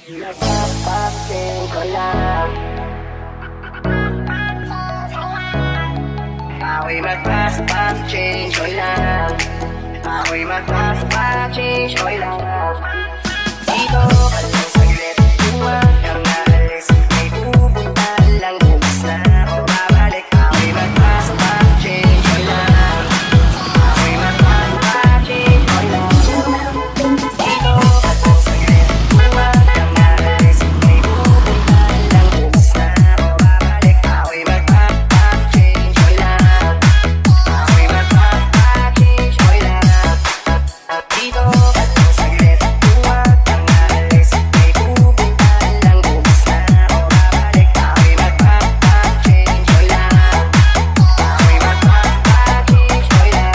Nagpapasin ko lang. Ako'y magpapasin ko lang. Ako'y magpapasin ko lang. Dito ka lang saglit, huwag kang aalis. May pupunta lang, bukas na ako babalik. Ako'y magpapasin ko lang. Ako'y magpapasin ko lang. Dito ka lang saglit, huwag kang aalis. May pupunta lang, bukas na ako babalik. Ako'y magpapasin ko lang. Ako'y magpapasin ko lang. Dito ka lang saglit, huwag kang aalis. May pupunta lang, bukas na ako babalik. Ako'y magpapasin ko lang. Ako'y magpapasin ko lang.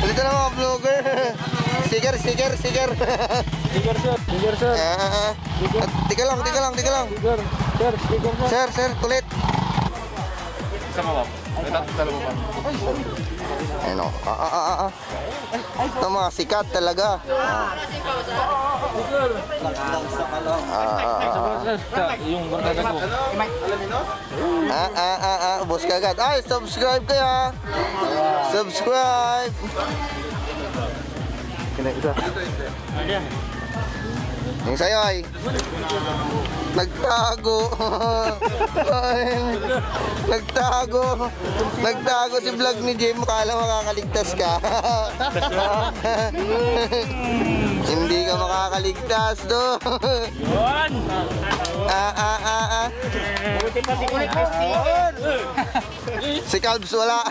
Dito na mga vlogger. Sticker. Tiger sir. Tiger sir. Tika lang. Tiger. Sir, tiger sir. Sir, kulit. Sama ba? Talo mo pa. Ano? Ito mga sikat talaga. Yung barkada ko. Ubos ka agad. Ay, subscribe kaya. Subscribe. Isa. Yung sa'yo ay nagtago. Nagtago si vlog ni Jim. Kala makakaligtas ka. Hindi ka makakaligtas do. Si Calbs wala.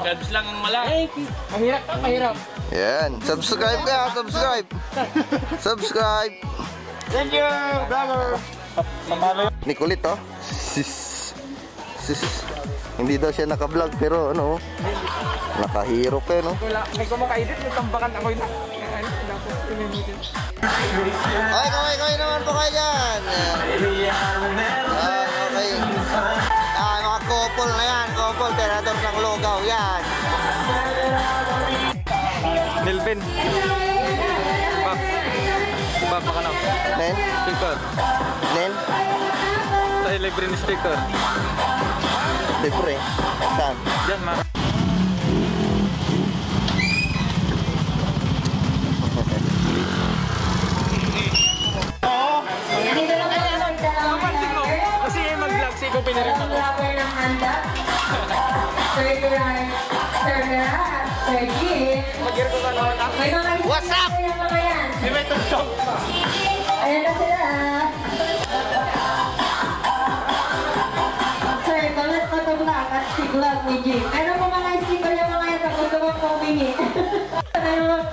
Calbs lang ang mala. Mahirap. Yan, subscribe ka, subscribe. Thank you, brother. Ni kulit oh. Sis. Hindi daw siya naka-vlog pero ano, nakahirap eh no. May kumakaedit, may tambakan ako yun. Ay, kaway naman po kayo dyan. Okay. Mga couple na yan, couple, terador ng Lugaw yan. Melvin. Bak ka na. Nen? Sticker. Nen? Sa libre ni sticker. Libre. Saan? Diyan ma. Kasi mag-vlog si ko pinarin ako. What's up? Ayan na sila. Sir, balat ko ito vlog at si vlog ni Jim. Ano po mga sticker yung mga yan? Gusto ko humingi. Ano,